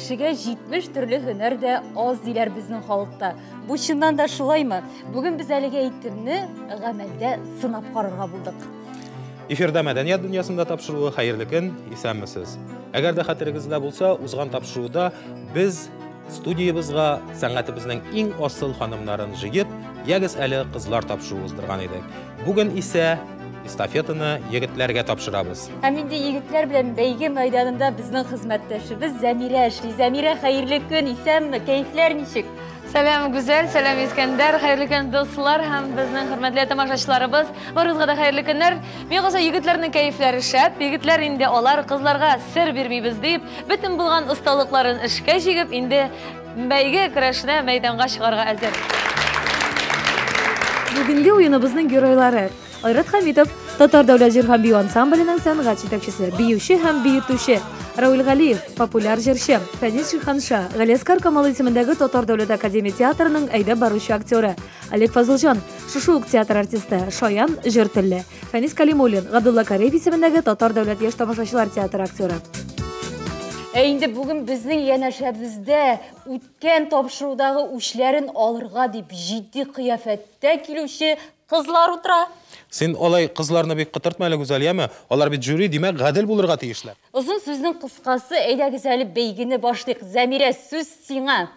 кешегә 70 төрле һөнәр дә аз диләр безнең халыкта. Бу чыннан да шулаймы? Бүген без әлегә әйттерне гамәлдә сынап карарга булдык. Эфирда мәдәният дөньясында тапшыруы хәерле көн, исәнмесез. Әгәр дә хәтерегездә булса, узган тапшыруда без студиябызга сәнгатебезнең иң асыл ханымнарын җыеп, ягез әле кызлар тапшыруы уздырган идек. Бүген исә эстафетаны егетләргә тапшырабыз. Һәм инде егетләр белән бәйге мәйданында безнең хезмәттәшебез Зәмирә эшли. Зәмирә, хәерле көн, исәнме? Кәйфләр ничек? Сәлам Гүзәл, сәлам Искәндәр, хәерле көн дуслар һәм безнең хөрмәтле тамашачыларыбыз. Барыгызга да хәерле көннәр. Мин калса егетләрнең кәйфләре шәп. Егетләр инде алар кызларга сер бирмибез дип, бөтен булган осталыкларын эшкә җигеп, инде бәйге көрәшенә мәйданга чыгарга әзер. Бүгенге уеныбызның геройлары: Айрат Хәмитов, Татар дәүләт җыр һәм бию ансамбленең сәнгать җитәкчесе, биюче һәм биютүче; Рауил Галиев, популяр җырчы; Фәнис Шиханша, Галиаскар Камал исемендәге Татар дәүләт академия театрының әйдәп баручы актеры; Олег Фазылҗан, шушы ук театр артисты; Шаян, җыр телле; Фәнис Калимуллин, Габдулла Кариев исемендәге Татар дәүләт яшь тамашачылар театры актеры. Инде бүген безнең янәшәбездә үткән тапшырудагы үчләрен алырга дип җитди кыяфәттә килүче кызлар утыра. Син алай кызларны бик кытыртма әле, Гүзәл, яме? Алар бит жюри, димәк, гадел булырга тиешләр. Озын сүзнең кыскасы, әйдәгез әле бәйгене башлыйк. Зәмирә, сүз сиңа.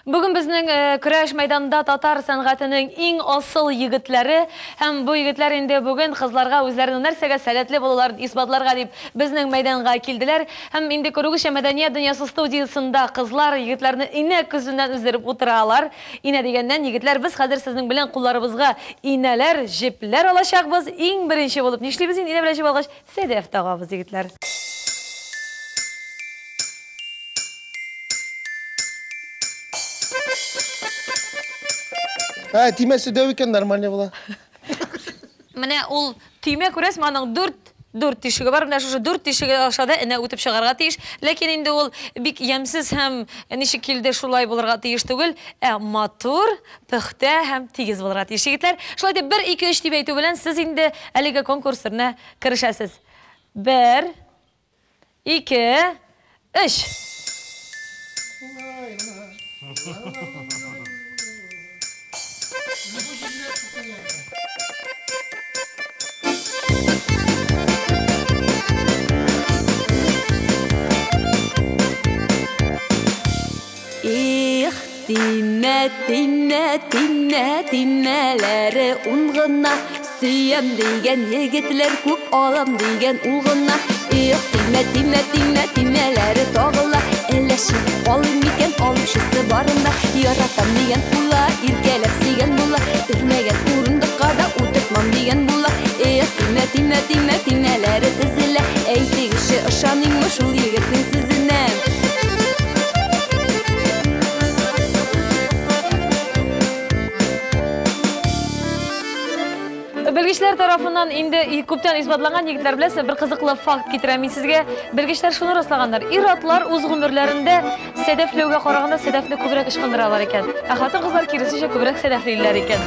Бүген безнең көрәш мәйданында татар сәнгатенең иң асыл егетләре һәм бу егетләр инде бүген кызларга үзләренең нәрсәгә сәләтле булуларын исбатларга дип безнең мәйданга килделәр. Һәм инде күрүгезчә мәдәният дөньясы студиясында кызлар егетләрне инә күзеннән үздереп утыралар. Инә дигәннән егетләр, без хәзер сезнең белән кулларыбызга инәләр, җепләр алачакбыз. Иң беренче булып нишлибез инде инә белән җеп алгач, сәдәф тагабыз, егетләр. Тимәсе дәү икән, нормально була. Менә ул тимә күрәсме, аның 4 тишеге бар. Менә шушы 4 тишеге ашада энә үтеп чыгарга тиеш. Ләкин инде ул бик ямсыз һәм ничек килде шулай булырга тиеш түгел. Матур, пөхтә һәм тигез булырга тиеш, егетләр. Шулай дип 1 2 3 дип әйтү белән сез инде әлеге конкурсына керешәсез. 1 2 3. Тимәләре уңгына, сөям дигән егетләр күп, алам дигән улгына. Тимәләре тагыла, әләшеп калым икән, алышысы барында. Яратам дигән була, иркәләп сөйгән була, төрмәгән урындыкка да утыртмам дигән була. Тимәләре тезелә, әйтегезче, ышаныйммы шул егетнең сүзенә? Белгечләр тарафыннан инде күптән исбатланган егетләр белән бер кызыклы факт китерәм мин сезгә. Белгечләр шуны раслаганнар: ир-атлар үз гомерләрендә сәдәфләүгә караганда сәдәфне күбрәк ышкындыралар икән. Ә хатын-кызлар киресенчә күбрәк сәдәфлиләр икән.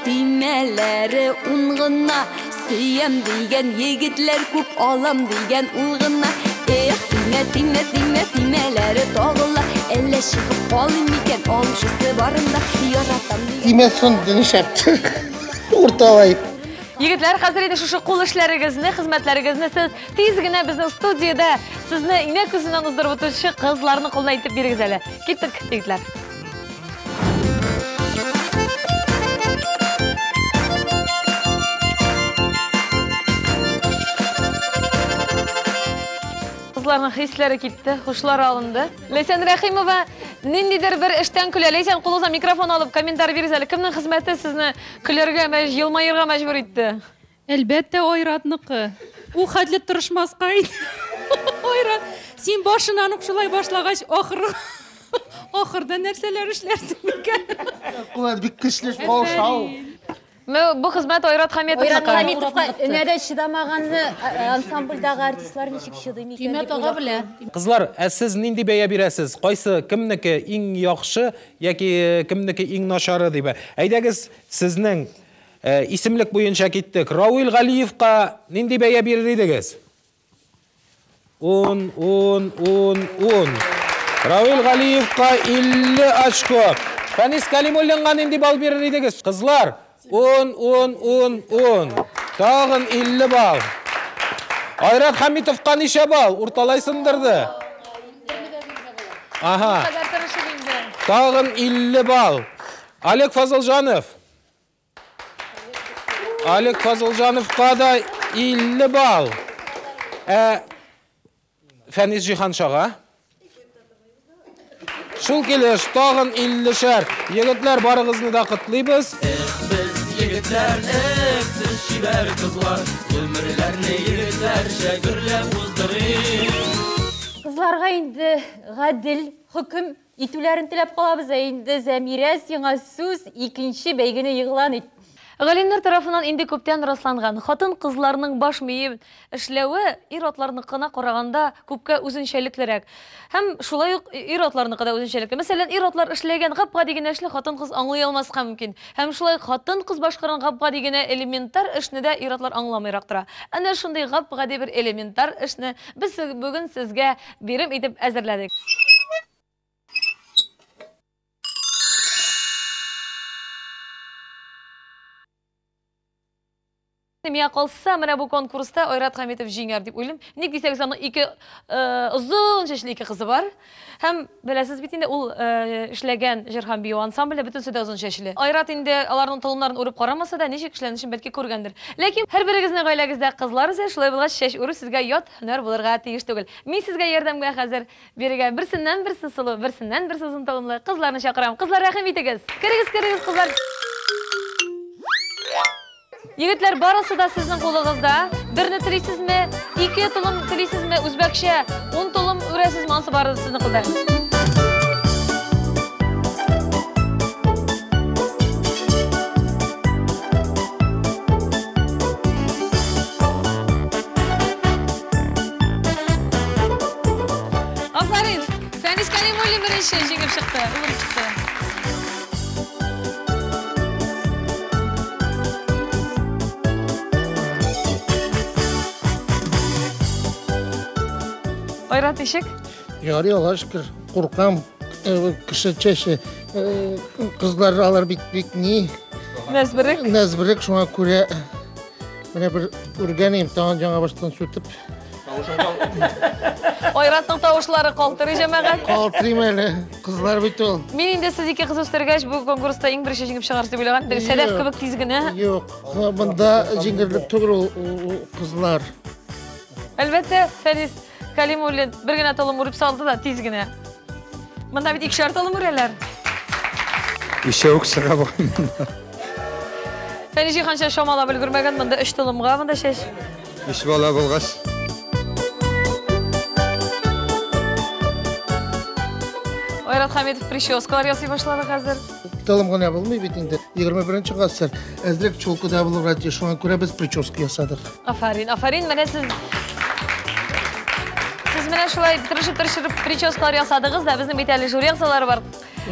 Тимәләре уңгына, сөям дигән егетләр күп, алам дигән улгына. Тимәләре тагыла, әллә чыгып калым икән, алышысы барында. Яратам дигән. Тимәсен дөншәпте. Урталай. Егетләр, хәзер инде шушы кул эшләрегезне, хезмәтләрегезне сез тиз генә безнең студиядә сезне инә күзеннән уздырып утыручы кызларның кулына итеп бирегез әле. Киттек, егетләр. Кызларның хисләре китте, хушлары алынды. Ләйсән Рәхимова, ниндидер бер эштән көлә. Ләйсән, кулыгызга микрофон алып, комментарий бирегез әле. Кемнең хезмәте сезне көләргә, елмаерга мәҗбүр итте? Әлбәттә, Айратныкы. У хәтле тырышмаска иде. Айрат, син башынан ук шулай башлагач, ахырда нәрсәләр эшләрсең икән? Кулар бик көчле шау. Бу хезмәт Айрат Хәмитовка. Айрат Хәмитовка нәдә чыдамаганны ансамбльдәге артистлар ничек чыдый микән? Кыйммәт ага белә. Кызлар, сез нинди бәя бирәсез? Кайсы кемнеке иң яхшы яки кемнеке иң начары дип? Әйдәгез, сезнең исемлек буенча киттек. Рауил Галиевка нинди бәя бирер идегез? 10. Рауил Галиевка 50 очко. Фәнис Калимуллинга нинди балл бирер идегез? Кызлар, 10. Тагын 50 балл. Айрат Хәмитовка ничә балл? Урталайсындырды. Ага. Тагын 50 балл. Олег Фазылжанов. Олег Фазылжановка да 50 балл. Фәнис Җиһаншага. Шул килеш тагын 50-шәр. Егетләр, барыгызны да котлыйбыз. Biz yigitlarni siz şiber kızlar, ömürlerini yigitlerce gürlep uzdırır. Кызларга инде гадел хөкем итүләрен теләп калабыз. Инде Зәмирә, сиңа сүз, икенче бәйгене игълан ит. Галимнәр тарафынан инде күптән расланган хатын кызларның баш мие эшләве ир-атларныкына караганда күпкә үзенчәлеклерәк. Һәм шулай ук ир-атларныкы да үзенчәлекле. Мәсәлән, ир-атлар эшләгән гапка дигән эшне хатын-кыз аңлый алмаска мөмкин. Һәм шулай хатын-кыз башкарган гапка дигән элементар эшне дә ир-атлар аңламыйрак тора. Әнә шундый гапка дигән бер элементар эшне без бүген сезгә бирем итеп әзерләдек. Мия калса, менә бу конкурста Айрат Хәмитов җиңәр дип уйлыйм. Ник дисәгез, аның ике озын чәчле ике кызы бар. Һәм беләсез бит инде ул эшләгән җыр һәм бию ансамбле бөтенсе дә озын чәчле. Айрат инде аларның толымнарын үреп карамаса да, ничек эшләнешен бәлки күргәндер. Ләкин һәр берегезнең гаиләгездә кызлар исә шулай булгач чәч үрү сезгә ят һөнәр булырга тиеш түгел. Мин сезгә ярдәмгә хәзер бирергә берсеннән берсе сылу, берсеннән берсе озын толымлы кызларны чакырам. Кызлар, рәхим итегез. Керегез, кызлар. Егетләр, барысы да сезнең кулыгызда. Берне телисезме, 2 толым телисезме, үзбәкчә 10 толым үрәсез мансы бары сезнең кулда. Афарин, Фәнис Калимуллин беренче җиңеп чыкты, үреп чыкты. Айрат ишек? Ярый, Аллаһка шөкер. Куркам, кеше чәче. Кызлар алар бик ни. Нәзберек шуңа күрә. Менә бер үргәнем, тагын жаңа баштан сүтеп. Айратның тавышлары калтырый җәмәгать. Калтырыйм әле, кызлар бит ул. Мин инде сез ике кыз үстергәч бу конкурста иң беренче җиңеп чыгарсыз дип уйлаган. Сәләф кебек тиз генә. Юк, монда җиңгерлек түгел ул кызлар. Әлбәттә, Фәнис Калимуллин бер генә толым үреп салды да тиз генә. Монда бит икешәр толым үрәләр. Ишәүк сыра bakayım. Фәнис Җиһанша шамала белгермәгән, монда 3 толымга, монда чәч. İş bala bulgaç. Айрат Хәмитов прическалар ясый башлады хәзер. Толым гына булмый бит инде. 21-нче гасыр. Әзрәк чулкыда булырга тиеш. Шуңа күрә без прическа ясадык. Афарин, менә сез менә шулай тырышып прическалар ясадыгыз да, безнең бит әле жюри ягъзалары бар.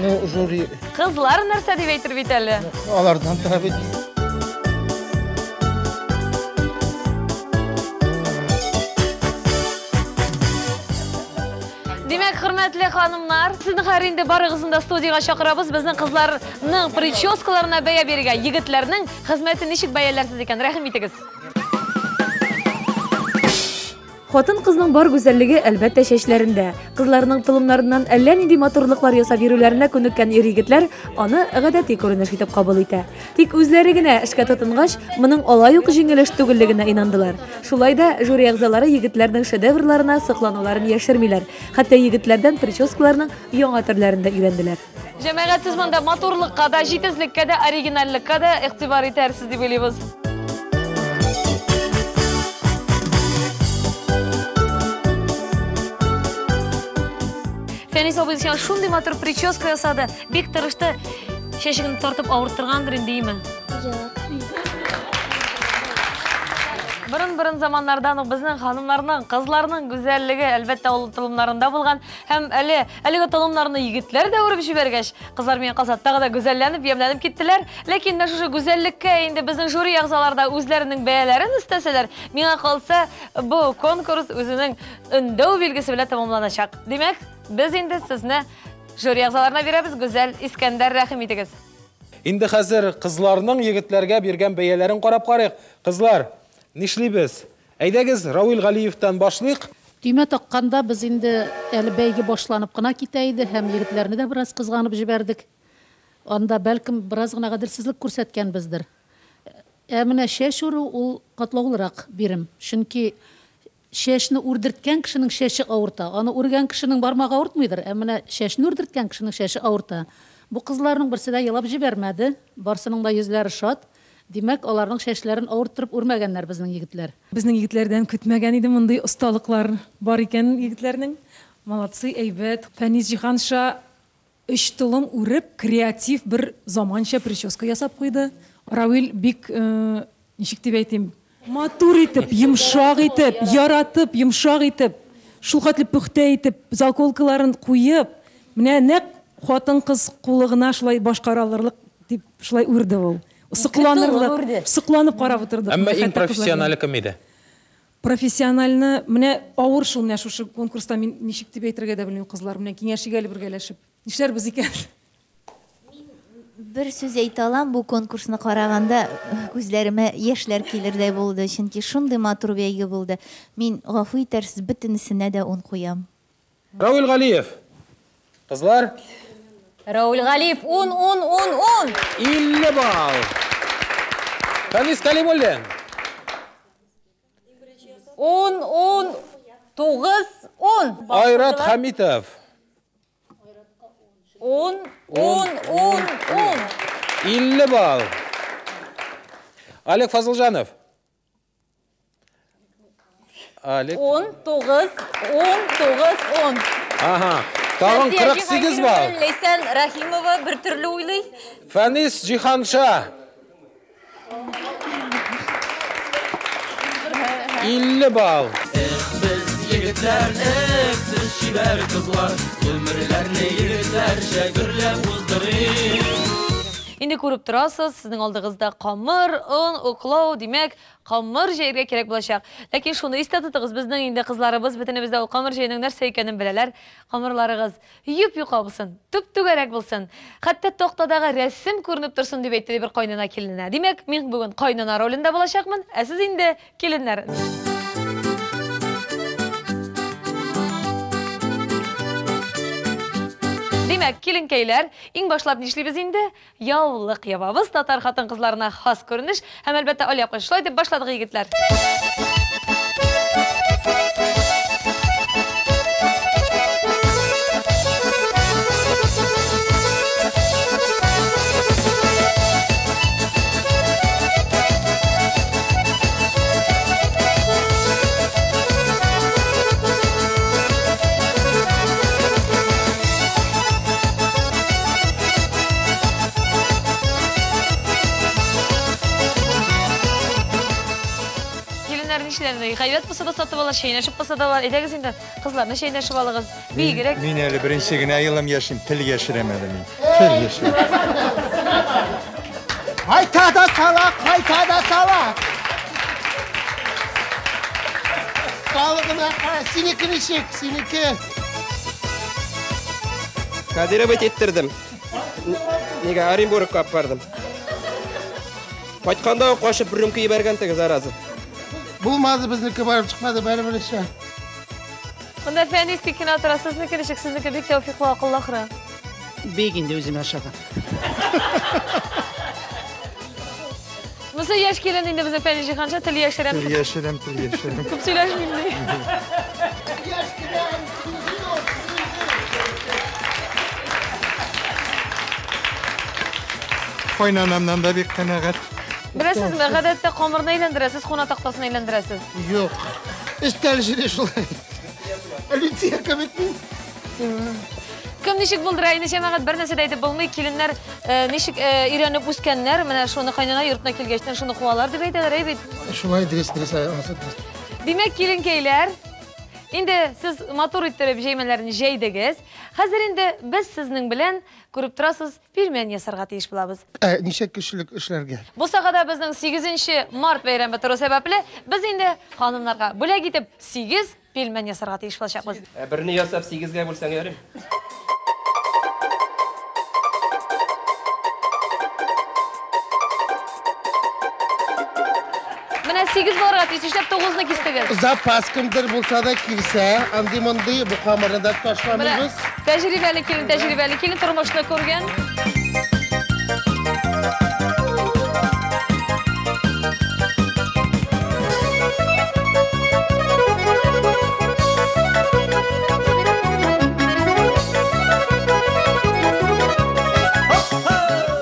Ну, жюри. Кызлар нәрсә дип әйтер бит әле? Алардан тора бит. Димәк, хөрмәтле ханымнар, сезнең һәр инде барыгызны да студиягә чакырабыз. Безнең кызларның прическаларына бәя бирергә, егетләрнең хезмәтен ничек бәяләрсез икән? Рәхим итегез. Хатын-кызның бар гүзәллеге әлбәттә чәчләрендә. Кызларның толымнарыннан әллә нинди матурлыклар ясап йөрүләренә күнеккән ир-егетләр аны гадәти күренеш итеп кабул итә. Тик үзләре генә эшкә тотынгач, моның алай ук җиңелеш түгеллегенә инандылар. Шулай да жюри әгъзалары егетләрнең шедеврларына соклануларын яшермиләр. Хәтта егетләрдән прическаларның яңа төрләрен дә өйрәнделәр. Җәмәгать, сез монда матурлыкка да, җитезлеккә дә, оригиналлеккә дә игътибар итәрсез дип уйлыйбыз. Фәнис абый шундый матур прическа ясады, бик тырышты, чәчеген тартып авырттыргандыр инде, Бұрын заманнардан біздің ханымларның, қызларның güzelliği әлбәттә ул тылымнарында булган. Һәм әлеге тылымнарны егетләр дә үреп җибәргәч, кызлар мен кызлар тагы да güzellәнеп, ямланып киттеләр. Ләкин менә шушы güzellikкә инде безнең жюри әгъзалары үзләренең бәяләрен өстәсәләр, миңа калса, бу конкурс үзенең өндәү билгесе белән тәмамланачак. Димәк, без инде сезне жюри әгъзаларына бирәбез. Гүзәл Искәндәр, рәхим итегез. Инде хәзер кызларның егетләргә биргән бәяләрен карап карыйк. Кызлар, нишлибез? Әйдәгез, Рауил Галиевтан башлыйк. Төймә такканда без инде әле бәйге башланып кына китә иде һәм егетләрне дә бераз кызганып җибәрдек. Анда бәлкем бераз гына гаделсезлек күрсәткәнбездер. Менә шәш үрү ул катлаулырак бирем. Чөнки шәшне үрдерткән кешенең шәше авырта. Аны үргән кешенең бармагы авыртмыйдыр. Менә шәшне үрдерткән кешенең шәше авырта. Бу кызларның берсе дә елап җибәрмәде. Барсының да йөзләре шат. Димәк, аларның шәшләрен авырттырып үрмәгәннәр безнең егетләр. Безнең егетләрдән көтмәгән иде мондый осталыклар бар икән егетләрнең. Молодцы, әйбәт. Фәнис Җиһанша 3 тылым үреп, креатив бер заманча прическа ясап куйды. Рауил бик ничек дип әйтим, матур итеп, йомшак итеп, яратып, йомшак итеп, шул хәтле пөхтә итеп, заколкаларын куеп, менә нәкъ хатын-кыз кулыгына шулай башкаралырлык дип шулай үрде ул. Сыкланып карап утырды. Әмма иң профессионалы кем иде? Профессиональны менә авыр шул менә шушы конкурста мин ничек дип әйтергә дә белмим, кызлар менә киңәшергә бергәләшеп. Нишләрбез икән? Бер сүз әйтә алам, бу конкурсны караганда күзләремә яшьләр килердәй булды, чөнки шундый матур бәйге булды. Мин гафу итәрсез, бөтенесенә дә 10 куям. Рауил Галиев. Кызлар? Рауил Галиев 10. 50 балл. Фәнис Калимуллин. 10. 9. Айрат Хамитов. 10. 50 балл. Олег Фазылжанов. 19. Ага. Тагын 48 балл. Лейсан Рахимова бер төрле уйлый. Фәнис Җиһанша. 50 балл. Biz yigitler siz şiber kızlar Ömürlerini yigitlerşe gürlep uzdırır Инде күреп торасыз, сезнең алдыгызда камыр, он, уклау, димәк, камыр җәйгә кирәк булачак. Ләкин шуны истә тотыгыз, безнең инде кызларыбыз бөтенебездә ул камыр җәйнең нәрсә икәнен беләләр. Камырларыгыз юп-юка булсын, түп-түгәрәк булсын. Хәтта тактадагы рәсем күренеп торсын дип әйтте бер кайнана киленә. Димәк, мин бүген кайнана ролендә булачакмын, ә сез инде киленнәр. Димәк, киленкәйләр, иң башлап нишлибез инде? Яулык ябабыз, татар хатын-кызларына хас күренеш, һәм әлбәттә алъяпкыч. Шулай дип башладык, егетләр. Гайбәт булса да сатып алар, шәйнәшеп булса да алар. Әйдәгез инде, кызларны шәйнәшеп алыгыз. Бигрәк. Мин әле беренче генә елым яшим, тел яшерәмәдем мин. Тел яшерәм. Кайта да салак. Салыгына кара, синеке ничек, синеке. Кадирова теттердим. Нигә Оренбургка алып бардым. Кайтканда кашып рөмкә ибәргән теге заразы. Булмады, безнеке барып чыкмады, бәрабәр эшлә. Монда Фәниске кино торасыз, сезнеке бик тәүфиклы, акыллы ахры. Бик инде үзем ашаган. Монсы яшь килен инде безнең Фәнис Җиһанша тел яшерәм. Тел яшерәм. Күп сөйләшмим ди. Кайнанамнан да бик канәгать. Беләсезме, гадәттә камырны әйләндерәсез, хуна тактасын әйләндерәсез. Юк. Өстәл җире шулай. Алиция кебек. Төркем нишек булды райны җәмәгать бер нәрсә дә әйтеп булмый. Киленнәр нишек өйрәнеп үскәннәр, менә шуны кайнана йортына килгәчтән шуны куалар дип әйтәләр, әйбит. Шулай дирес. Димәк, киленкәйләр, инде сез матур иттереп җәймәләрне җәйдегез. Хәзер инде без сезнең белән күреп торасыз, пилмән ясарга тиеш булабыз. Ничә кешелек эшләргә? Бу сагада безнең 8 март бәйрәме тору сәбәпле без инде ханымнарга бүләк итеп 8 пилмән ясарга тиеш булачакбыз. Берне ясап 8-гә бүлсәң ярый. Менә 8 булырга тиеш, эшләп 9-ны кистегез. Запас кемдер булса да килсә, андый-мондый бу камерада ташламыйбыз. Тәҗрибәле килен тормышны күргән.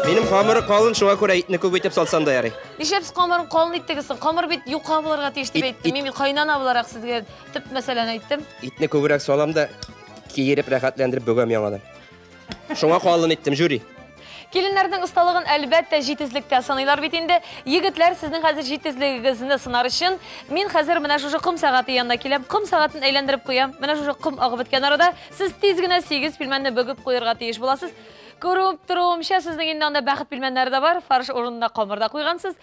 Минем камыры калын, шуңа күрә итне күп итеп салсам да ярый. Нишәпс камырын калын иттегез? Камыр бит юка булырга тиеш дип әйттем. Мин кайнана буларак сезгә төп мәсьәләне әйттем. Итне күбрәк салам да киереп рәхәтләндереп бөгәм яңадан. Шуңа калын иттем, жюри. Киленнәрнең осталыгын әлбәттә җитезлектә саныйлар бит инде. Егетләр, сезнең хәзер җитезлегегезне сынар өчен мин хәзер менә шушы ком сәгате янына киләм. Ком сәгатен әйләндереп куям. Менә шушы ком агып беткән арада сез тиз генә 8 пилмәнне бөгеп куярга тиеш буласыз. Күреп торуымча, сезнең инде анда бәхет пилмәннәре дә бар. Фарш урынына камырда куйгансыз.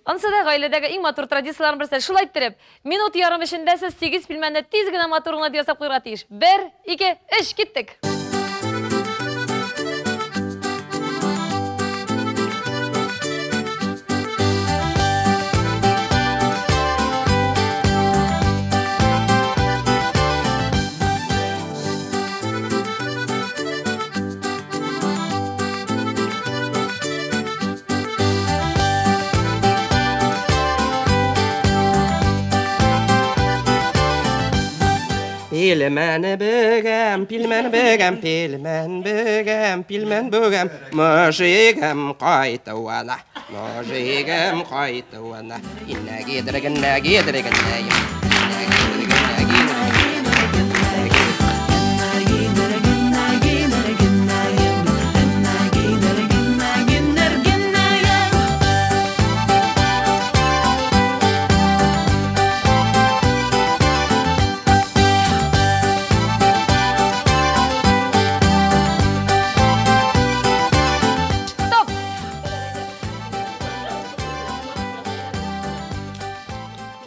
Ансы да гаиләдәге иң матур традицияларын берсе шулай иттереп, минут ярым эчендә сез 8 пилмәнне тиз генә матур гына ясап куярга тиеш. 1, 2, 3, киттек. Pilmən bögəm, müşigəm qaytavana, inə gedirgən,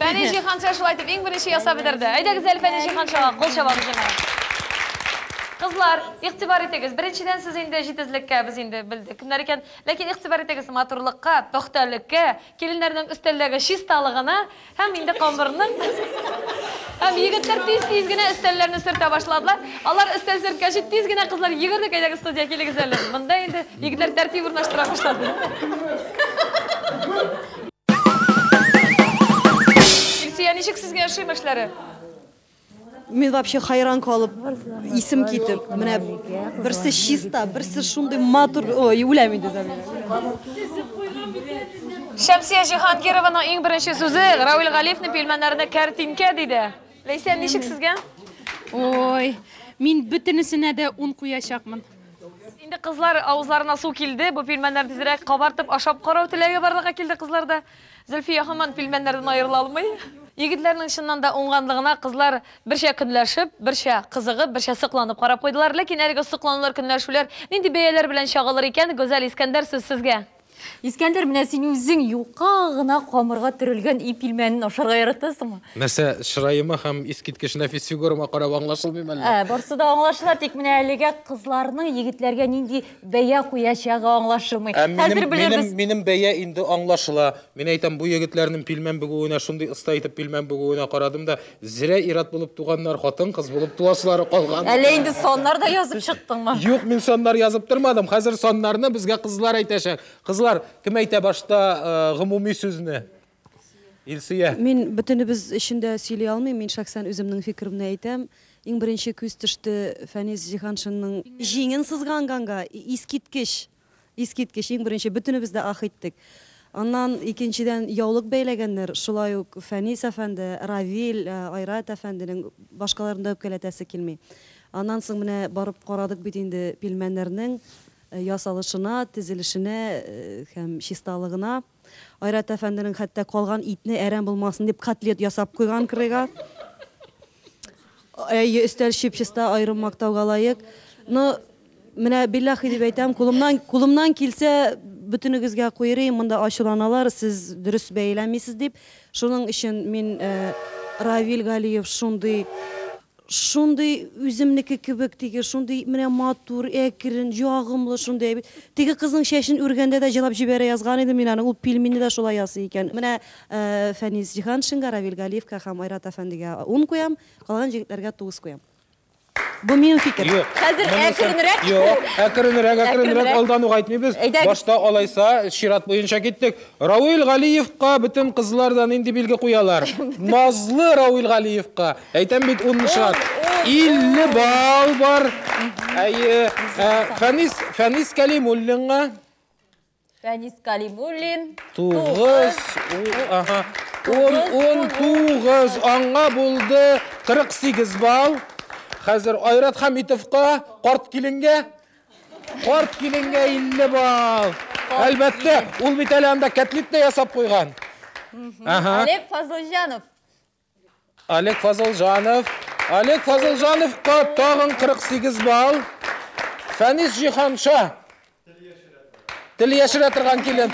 Фәнижи ханша шулай итеп иң беренче ясап бетерде. Әйдәгез әле Фәнижи ханшага кул чабабыз гына. Кызлар, игътибар итегез. Беренчедән сез инде җитезлеккә без инде белдек. Кемнәр икән? Ләкин игътибар итегез матурлыкка, пөхтәлеккә, киленнәрнең өстәлдәге чисталыгына һәм инде камырның һәм егетләр тиз генә өстәлләрне сөртә башладылар. Алар өстәл сөрткәч тиз генә кызлар йөгердек, әйдәгез студия килегез әле. Монда инде егетләр тәртип урнаштыра башлады. Ничек сезгә яшим эшләре? Мен вообще хайран калып, исем китеп, менә берсе чиста, берсе шундый матур, ой, үләм инде Замира. Шәмсия Җиһангированың иң беренче сүзе Рауил Галиевның пилмәннәренә картинка диде. Ләйсән, ничек сезгә? Ой, мин бөтенесенә дә 10 куячакмын. Инде кызлар авызларына су килде. Бу пилмәннәр тизрәк кабартып ашап карау теләге барлыгы килде кызларда. Зөлфия һаман пилмәннәрдән аерыла алмый. Егетләрнең чыннан да уңганлыгына кызлар берчә көнләшеп, берчә кызыгып, берчә сыкланып карап куйдылар. Ләкин әлеге сыкланулар, көнләшүләр нинди бәяләр белән чагылыр икән? Гүзәл Искәндәр, сүз сезгә. Искәндәр, менә син үзең юка гына камырга төрелгән ипилмәнне ашарга яратасыңмы? Нәрсә, чырайыма һәм искиткеч нәфис фигурама карап аңлашылмыймы әллә? Барсы да аңлашыла, тик менә әлегә кызларның егетләргә нинди бәя куячагы аңлашылмый. Хәзер беләбез. Минем бәя инде аңлашыла. Мин әйтәм, бу егетләрнең пилмән бөгүенә шундый оста итеп пилмән бөгүенә карадым да, зирә ират булып туганнар, хатын кыз булып туасылары калган. Әле инде соннар да язып чыктыңмы? Юк, мин соннар язып тормадым. Хәзер соннарны безгә кызлар әйтәчәк. Кызлар, кем әйтә башта гомуми сүзне? Илсия. Мин бөтенебез эчендә сөйли алмыйм, мин шәхсән үземнең фикеремне әйтәм. Иң беренче күз төште Фәниз Җиһаншинның җиңен сызганганга, искиткеч иң беренче бөтенебез дә ах иттек. Аннан икенчедән яулык бәйләгәннәр, шулай ук Фәнис әфәнде, Равил, Айрат әфәнденең башкаларында үпкәләтәсе килми. Аннан соң менә барып карадык бит инде пилмәннәрнең ясалышына, тезелешенә һәм чисталыгына. Айрат әфәнденең хәтта калган итне әрәм булмасын дип котлет ясап куйган кырыйга. Өстәл чипчыста аерым мактауга лаек. Но менә биллахи дип әйтәм, кулымнан килсә бөтенегезгә куйрыйм, монда ачуланалар, сез дөрес бәйләмисез дип. Шуның өчен мин Равил Галиев шундый үземнеке кебек теге, шундый менә матур, әкрен, ягымлы шундый. Теге кызның шәшен үргәндә дә җылап җибәрә язган иде мин аны, ул пилминне дә шулай ясый икән. Менә Фәнис Җиһаншинга, Равил Галиевка һәм Айрат әфәндегә 10 куям, калган җегетләргә 9 куям. Бу минем фикер. Хәзер әкренрәк. Юк, әкренрәк алдануга әйтмибез. Башта алайса шират буенча киттек. Равил Галиевка бөтен кызлардан инде билге куялар. Назлы Равил Галиевка. Әйтәм бит 10 шат. 50 бал бар. Фәнис Калимуллинга. Фәнис Калимуллин. 9. 19 аңа булды 48 бал. Хәзер Айрат Хамитовка, Карт киленгә 50 бал. Әлбәттә, ул бит әле анда котлет тә ясап куйган. Олег Фазылжановка тагын 48 бал. Фәнис Җиһанша. Тел яшерә торган килен.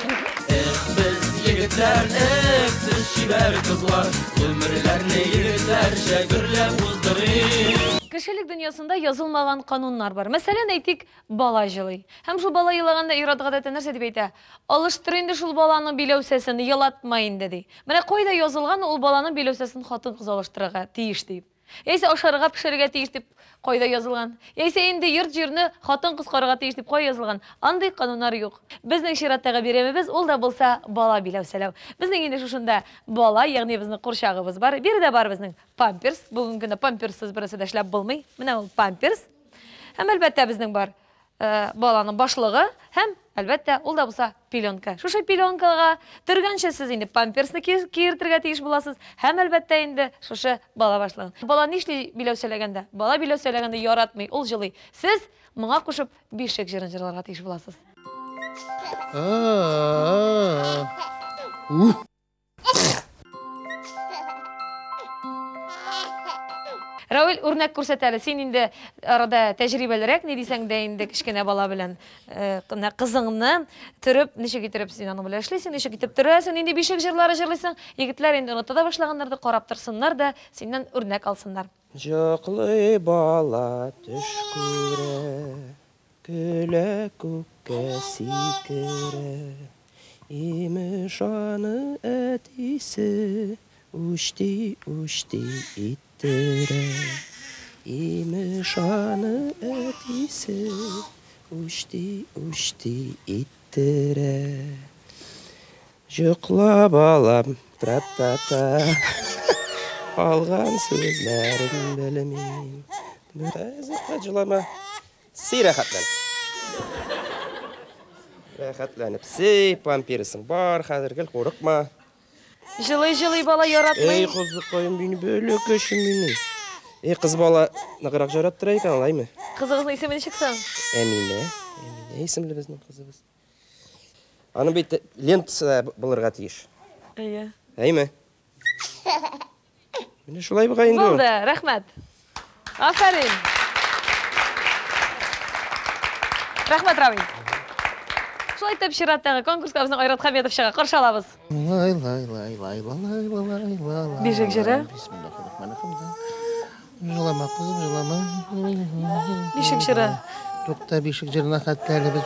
Biz yigitler, siz şiber kızlar, ömürlerini yigitlerce gürlep uzdırır. Кешелек дөньясында язылмаган кануннар бар. Мәсәлән, әйтик, бала җылый. Һәм шул бала елаганда ир-атка да нәрсә дип әйтә? Алыштыр инде шул баланы биләүсәсен, елатма инде ди. Менә кайда язылган ул баланы биләүсәсен хатын-кыз алыштырырга тиеш дип. Яисә ашарга пешерергә тиеш дип кайда язылган? Яисә инде йорт-җирне хатын-кыз карарга тиеш дип кай язылган? Андый кануннар юк. Безнең чираттагы биремебез ул да булса бала биләүсәләү. Безнең инде шушында бала, ягъни безнең курчагыбыз бар. Биредә бар безнең памперс. Бүген көндә памперсыз берсе дә эшләп булмый. Менә ул памперс. Һәм әлбәттә безнең бар баланың башлыгы һәм әлбәттә ул да булса пеленка. Шушы пеленкага төргәнчә сез инде памперсны киертергә тиеш буласыз. Һәм әлбәттә инде шушы бала башлыгын. Бала нишли биләүсәләгәндә? Бала биләүсәләгәндә яратмый, ул җылый. Сез моңа кушып бишек җырын җырларга тиеш буласыз. Равил, үрнәк күрсәт әле. Син инде арада тәҗрибәлерәк, ни дисәң дә инде кичкенә бала белән кызыңны төреп, ничек итеп син аны белән эшлисең, ничек итеп төрәсең, инде бишек җырлары җырлыйсың. Егетләр инде оныта да башлаганнарда карап торсыннар да, синнән үрнәк алсыннар. Җаклый бала төш күрә, көлә күккә сикерә. Имеш аны әтисе, учти иттерә. Имеш аны әтисе, учти иттерә. Җокла балам, тра-та-та. Алган сүзләрен белмим. Хәзер җылама. Рәхәтләнеп, сей памперсың бар, хәзергә курыкма. Җылый бала яратмый. Эй, кызыкайым мине бөлек эшем мине. Кыз бала ныгырак жараттыра икән, алаймы? Кызыгызның исеме ничек соң? Әминә исемле безнең кызыбыз. Аны бит лентасы булырга тиеш. Әйе. Әйме? Менә шулай буга инде. Булды, рәхмәт. Афәрин. Рәхмәт, Равил. Шулай итеп чираттагы конкурска безнең Айрат Хамитовчага каршы алабыз. Бишек җыры. Җылама, кызым, җылама. Бишек җыры. Тукта, бишек җырына хәтта әле без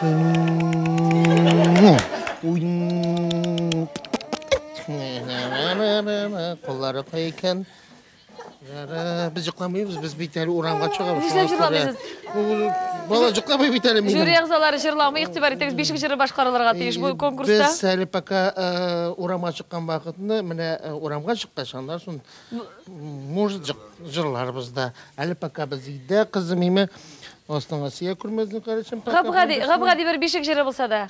Коллары кай икән. Без җыкламыйбыз, без бит әле урамга чыгабыз. Нишләп җырламыйсыз? Бала җыкламый бит әле минем. Жюри әгъзалары җырламый, игътибар итегез, бишек җыры башкарылырга тиеш бу конкурста. Без әле пока урамга чыккан вакытны, менә урамга чыккач, андан соң может җырларбыз да. Әле пока без өйдә, кызым име, астыңа сия күрмәсен карачым. Габгади бер бишек җыры булса да.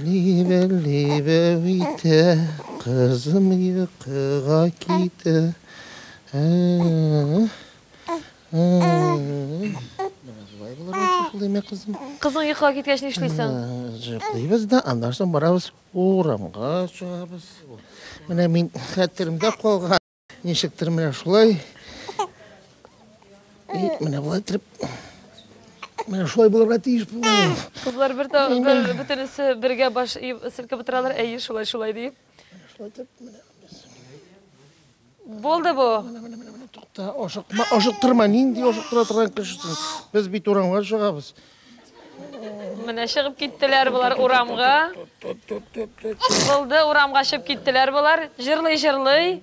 Liebe, Liebe, Liebe, Kızım yıkığa gitti. Kızың ұйқыға кеткеш не ішлейсің? Жықлайбыз да, андан соң барабыз орамға шығабыз. Міне мен хәттерімде қолға нешіктір міне шулай. Міне бұлай тұрып, міне шулай болырға тиіш болайым. Қызлар бүтінісі бірге баш сілкі бұтыралар, әйі шулай дейіп. Болды бұл? Ошықтырма, нендей ошықтыра тұрған кішісің. Біз бит орамға шығабыз. Міне шығып кеттілер бұлар орамға. Болды, орамға шығып кеттілер бұлар. Жырлай.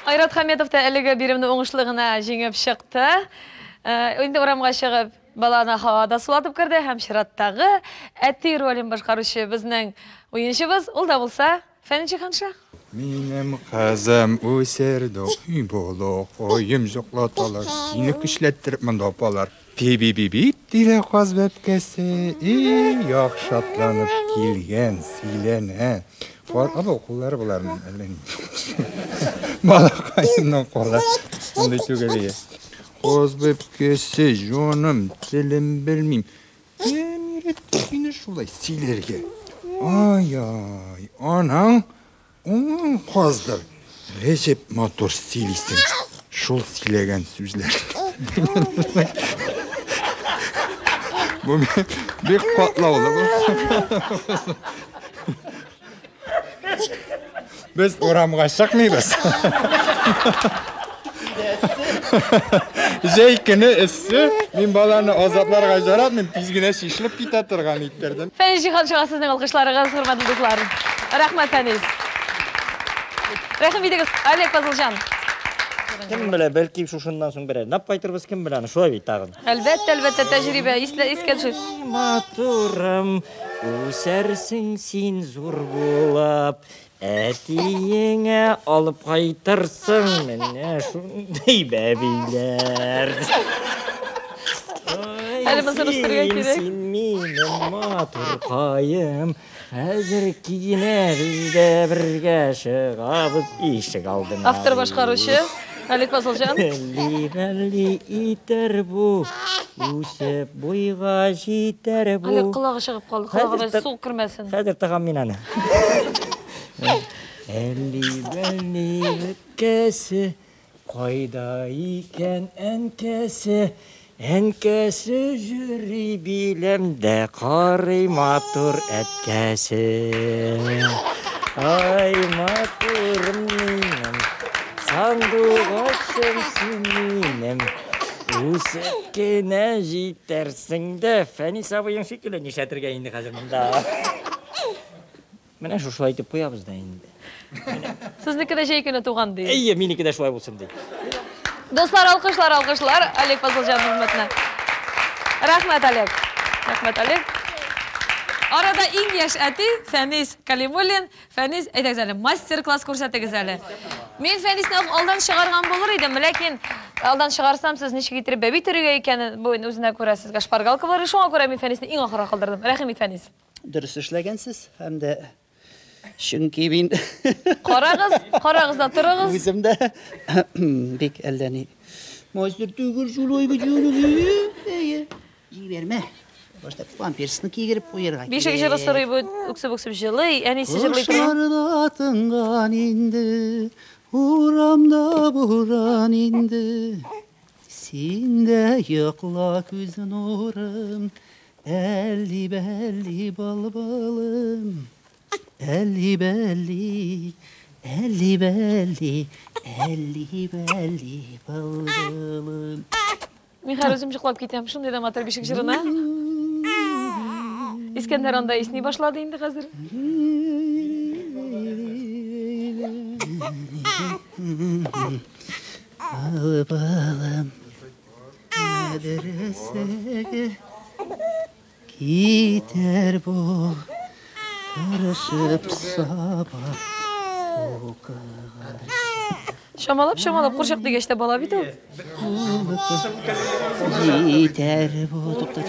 Айрат Хаметов та әлігі берімді оңышлығына жеңіп шықты. Енді орамға шығып баланы хавада сұлатып кірді, һәм шыраттағы әтті рөлін башқарушы біздің ойыншыбыз. Ол да болса, Фәниши ханша. Минем қызым өсерді, үй болу, ойым жоқлаталар, сені күшлеттіріп мұнда опалар. Пи-би-би-бит дере қаз бәпкесі, яқшатланып келген силене. Абы қолары бұларының әлін. Балақайымның қолы. Ондай төгелеге. Қоз бәпкесі, жоным, тілім білмейм. Мені шулай силерге. Ай-ай, анаң, оң қоздар. Режеп мотор силейсің. Шул силеген сөзлер. Бұл бек қатлаулы бұл. Біз орамға шықмейбіз. Жай күні үсі, мен баланы азапларға жарап, мен пизгіне шешіліп кете тұрған иттерден. Фәниши ханшаға сіздің алқышларыңыз, құрматты достарым. Рахмат, Фәнис. Рахым едіңіз, Олег Пазылжан. Кім біле, бәлки шушындан соң бірі. Нап қайтырбыз кім білені, шуа бейт тағын. Әлбәтті, тәжірибе, ескел шүр. Матурым, өсәрсің сен зор болып, әтиеңе алып қайтырсың, мене шундай бәбейлер. Сен менің матур қайым, әзір кейіне бізде бірге шығабыз ешік алдына. Автор башқарушы Олег Пазылжан. Әлі итер бұ, өсіп бойға жетер бұ. Олег құлағы шығып қалды, құлағына су кірмәсін. Қадір тағам мен аны. Әлі өткесі, қайда екен әнкесі, әнкесі жүрі билемде қарай матур әткесі. Ай матурым менім, сандуғашым сененім, өсіпкені жетерсіңді. Фәнис абайың шекілі нешәтірге енді қазір мұнда. Мене шушылай деп қоябыз да енді. Сізнікі де жей күні туған дейін. Әйе, менікі де шулай болсын дейін. Достар, алқышлар Олег Пазылжан hürmetine. Рахмет, Олег. Арада ең яш әти Фәнис Калимуллин. Фәнис, әйтәгізәлі, мастер-класс көрсәтігізәлі. Мен Фәнисні алдан шығарған болыр едім, ләкин алдан шығарсам, сіз неше кетіріп бәбей түріге екені бойын өзіне көре сізге шпаргалка бар. Шоңа көре мен Фәнисні ең ақыра қалдырдым. Рахмет, Фәнис. Дұрыс ішләгенсіз, һәм де шүнки мен... Қарағызда тұрығыз. Өзімді бек әлдәні. Мастер түгір жулой бүжілігі. Жиберме. Башта памперсіні кегіріп қойырға. Бешек жыры сұрый бұл үксіп жылы, әнесі жырлай тұрған. Құшарда тыңған енді, ұрамда бұран енді. Сенде йықла көзін орым, әлі-бәлі бал-балым. Әлі-бәлі бал-балым. Мен қар өзім жұқлап кетем, шын дедім атыр бешек жырына. Искендер анда есіне башлады енді қазір. Бал-балым, мәдіресеге кетер бұл. Karışıp sabah okar. Шамалап, курчак дегеште бала бит ул. Yeter bu. Topta.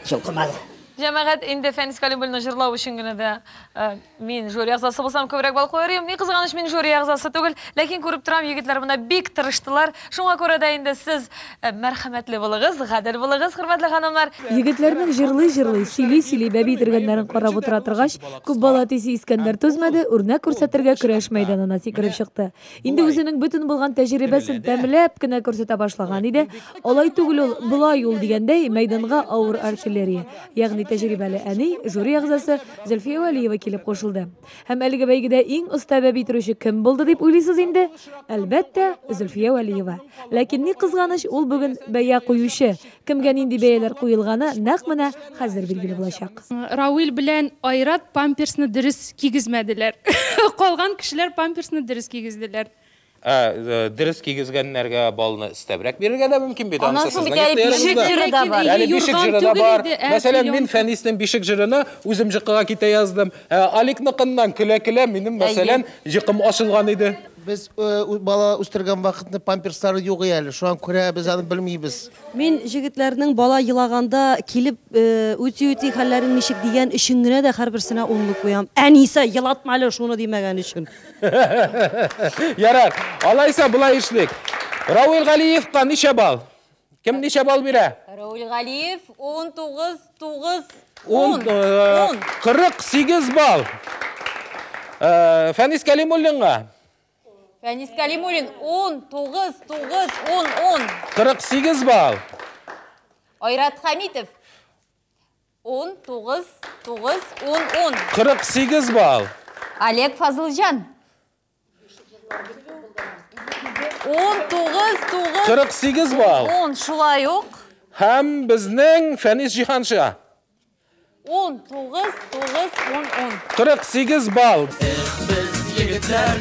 Жылқымады. Җәмәгать инде Фәнис Калимуллины җырлау өчен генә дә мин жюри әгъзасы булсам күбрәк бал куяр идем. Ни кызганыч, мин жюри әгъзасы түгел, ләкин күреп торам, егетләр монда бик тырыштылар. Шуңа күрә дә инде сез мәрхәмәтле булыгыз, гадел булыгыз, хөрмәтле ханымнар. Егетләрнең җырлый, сөйли бәби тергәннәрен карап утыра торгач, күп бала тисе Искәндәр түзмәде, үрнәк күрсәтергә көрәш мәйданына сикереп чыкты. Инде үзенең бөтен булган тәҗрибәсен тәмләп кенә күрсәтә башлаган иде. Алай түгел ул, булай ул дигәндәй, мәйданга авыр артиллерия, ягъни тәҗрибәле әни, жюри әгъзасы Зөлфия Вәлиева килеп кушылды. Һәм әлеге бәйгедә иң оста бәби торучы кем булды дип уйлыйсыз инде? Әлбәттә, Зөлфия Вәлиева. Ләкин ни кызганыч, ул бүген бәя куючы. Кемгә нинди бәяләр куелганы нәкъ менә хәзер билгеле булачак. Рауил белән Айрат памперсны дөрес кигезмәделәр. Калган кешеләр памперсны дөрес кигезделәр. Дөрес кигезгәннәргә балны истәбрәк бирергә дә мөмкин бит. Анысы бит әле бишек җыры да бар. Әле бишек җыры да бар. Мәсәлән, мин Фәнистең бишек җырына үзем җыкыга китә яздым. Аликныкыннан көлә-көлә минем мәсәлән җыкым ачылган иде. Biz bala үстергән вакытны памперслары юк әле. Шуңа күрә без аны белмибез. Мин җегетләрнең бала елаганда килеп үти хәлләрен ничек дигән өчен генә дә һәрберсенә унлык куям. Әниса елатма әле шуны димәгән өчен. Ярар. Алайса булай эшлек. Рауил Галиевка ничә бал? Кем ничә бал бирә? Рауил Галиев 19 48 бал. Фәнис Калимуллинга Фәнис Калимуллин 19 48 бал. Айрат Хамитов 19 48 бал. Олег Фазылжан 48 бал. 10 шулай ук. Һәм безнең Фәнис Җиһанша 48 бал. Егетләр,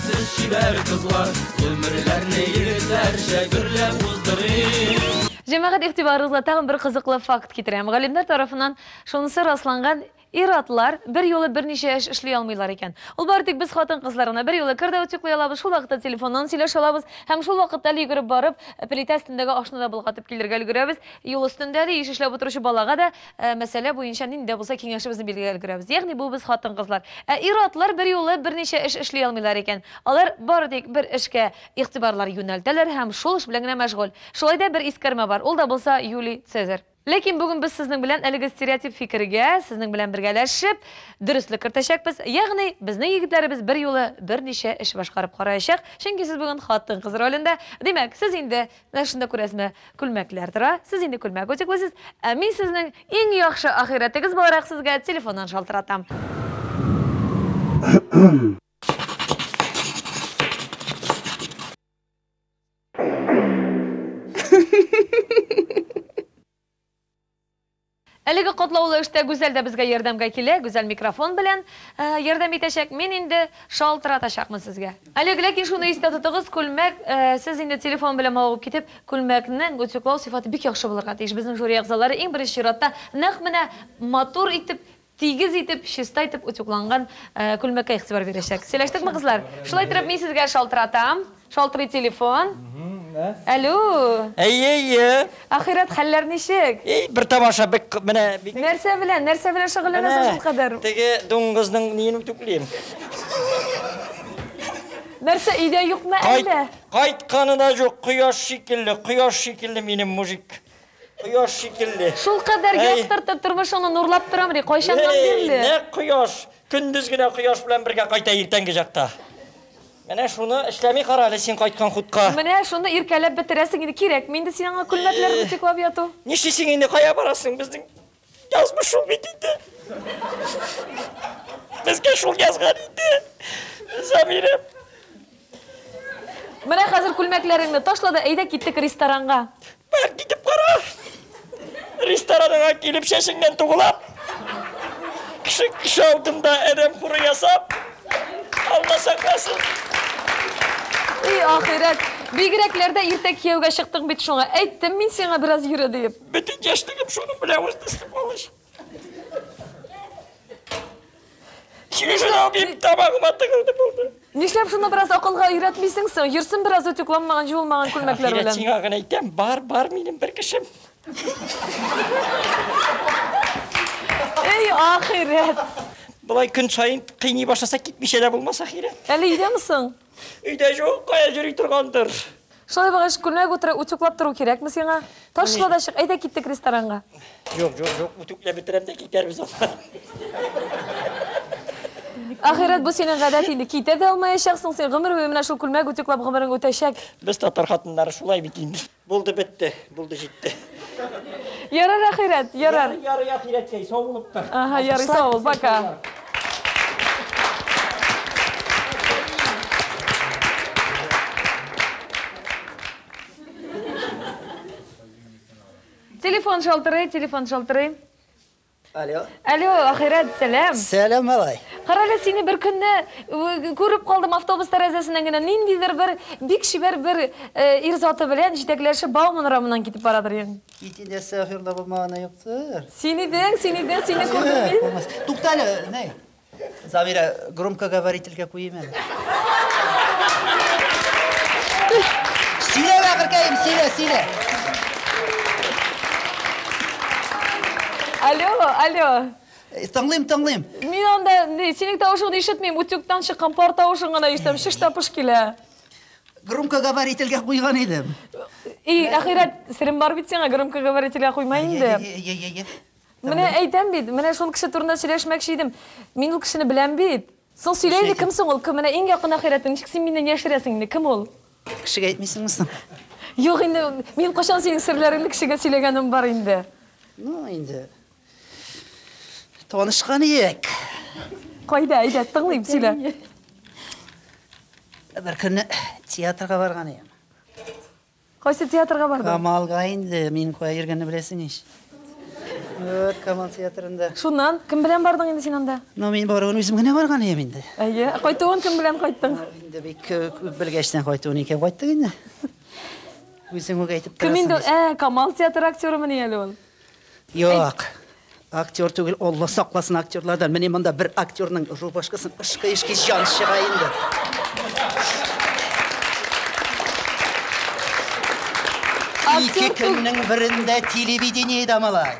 сез шибәр кызлар, гомерләрне егетләрчә гөрләп уздырый. Җәмәгать игътибарыгызга тагын бер кызыклы факт китерәм. Галимнәр тарафыннан шунысы расланган, ир-атлар бер юлы берничә эш эшли алмыйлар икән. Ул бары тик біз хатын-кызларына бер юлы кердә үтүклый алабыз, шул вакытта телефоннан сөйләшә алабыз, һәм шул вакытта йөгереп барып, плита өстендәге ашны да булгатып килергә өлгерәбез. Юл өстендә иш эшләп утыручы балага да мәсьәлә буенча нинди булса киңәшебезне бирергә өлгерәбез. Ягъни бу без хатын-кызлар. Ир-атлар бер юлы берничә эш эшли алмыйлар икән. Алар бары тик бер эшкә игътибарлар юнәлтәләр һәм шул эш белән генә мәшгуль. Шулай да бер искәрмә бар. Ул да булса Юлий Цезарь. Ләкин бүген без сезнең белән әлеге стереотип фикергә, сезнең белән бергәләшеп, дөрестлек кертәчәкбез. Ягъни безнең егетләребез бер юлы берничә эш башкарып караячак. Чөнки сез бүген хатын-кыз ролендә. Димәк, сез инде шунда күрәсезме, күлмәкләр тора. Сез инде күлмәк үтеклисез. Ә мин сезнең иң яхшы ахирәтегез барак сезгә телефоннан шалтыратам. Әлеге катлаулы эштә Гүзәл дә безгә ярдәмгә килә, Гүзәл микрофон белән ярдәм итәчәк. Мин инде шалтыратачакмын сезгә. Ләкин шуны истә тотыгыз, күлмәк сез инде телефон белән алып китеп, күлмәкнең үтүклау сыйфаты бик яхшы булырга тиеш. Безнең жюри әгъзалары иң беренче чиратта нәкъ менә матур итеп, тигез итеп, чиста итеп үтүкланган күлмәккә игътибар бирәчәк. Сөйләштекме, кызлар? Шулай итеп мин сезгә шалтыратам. Шалтырый телефон. Алло. Әйе. Ахират хәлләр ничек? Бер тамаша бик менә бик. Нәрсә белән шөгыльләнәсез шул кадәр? Теге дуңгызның ниен үтүклим. Нәрсә өйдә юкмы әллә? Кайтканы да юк, кояш шикелле минем мужик. Кояш шикелле. Шул кадәр яктыртып тормышыңны нурлап торам ди, кайчандан бирле? Нә кояш, көндез генә кояш белән бергә кайта иртәнге жакта. Менә шуны эшләми кара әле син кайткан хутка. Менә шуны иркәләп бетерәсең инде кирәк. Мин дә синең күлмәкләрне тиклап яту. Нишлисең инде, кая барасың? Безнең язмыш шул бит инде. Безгә шул язган инде. Замирем. Менә хәзер күлмәкләреңне ташлады, әйдә киттек ресторанга. Бар китеп кара. Ресторанга килеп шәшеңнән тугылап. Кеше алдында әдәм хуры ясап. Алла сакласын. Ахирәт, бигрәкләрдә иртә кияүгә чыктың бит шуңа. Әйттем мин сиңа бераз йөрө дип. Бөтен яшьлегем шуны белән үздестем алыш. Сине Менің тамағыма тығылды болды. Нишләп шуны бераз акылга өйрәтмисең соң? Йөрсен бераз үтүкламаган, җуылмаган күлмәкләр Ахирет белән. сиңа гына әйтәм, бар минем бер кешем. Эй, ахирет. Булай көн сайын кыйный башласа китмичә дә булмас ахирет. Әле өйдәмисең? Өйдә юк, кая йөри торгандыр. Шулай багыш күлмәк үтүклап тору кирәкме сиңа? Ташла да чык, әйдә киттек ресторанга. Юк, үтүкләп бетерәм дә китәрбез анда. Ахирет, бу синең гадәт инде. Китә дә алмаячаксың син. Гомер буе менә шул күлмәк үтүклап гомерең үтәчәк. Без татар хатыннары шулай бит инде. Булды бетте, булды җитте. Ярар, ахирет, ярар. Ярый ахиреткәй, саулык та. Ага, ярый, сау ул, пока. Телефон шалтырый. Алло. Алло, ахирет, сәлам. Сәлам, малай. Карале, сине бер көнне күреп калдым автобус тәрәзәсеннән генә. Ниндидер бер бик шибәр бер ир заты белән җитәкләшеп Бауман рамыннан китеп барадыр ин. Китендә сәферлә булмаганы юктыр. Сине күрдем мин. Туктале, не? Замира, громкоговорительгә куйым әле. Сөйлә бакыркаем, сөйлә. Алло. Тыңлыйм. Мин анда синең тавышыңны ишетмим, утюгтан чыккан пар тавышын гына ишетәм. Шыш-тапыш килә. Громкоговорительгә куйган идем. Ахирет, сирем бар бит сиңа громкоговорительгә куйма инде. Менә әйтәм бит, менә шул кеше турында сөйләшмәкче идем. Мин ул кешене беләм бит. Соң сөйлә инде, кем соң ул? Кем менә иң якын ахиретең? Ничек син миннән яшерәсең инде? Кем ул? Кешегә әйтмисеңме соң? Юк инде, мин кашан синең серләреңне кешегә сөйләгәнем бар инде. Ну, инде. Танышкан идек. Кайда, әйдә, тыңлыйм, сөйлә. Бер көнне театрга барган идем. Кайсы театрга бардың? Камалга инде, мин кая йөргәнне беләсең ич. Камал театрында. Шуннан, кем белән бардың инде син анда? Ну, мин баруын үзем генә барган идем инде. Әйе, кайтуын кем белән кайттың? Инде бик күп белгәчтән кайтуын икән кайттык инде. Үзең үк әйтеп Кем инде? торасың. Камал театр актеры менә әле ул. Юк. Актер түгел, Алла сакласын актерлардан. Менә монда бер актерның рубашкасын ышкы-ышкы жан чыга инде. Ике көннең берендә телевидениедә малай.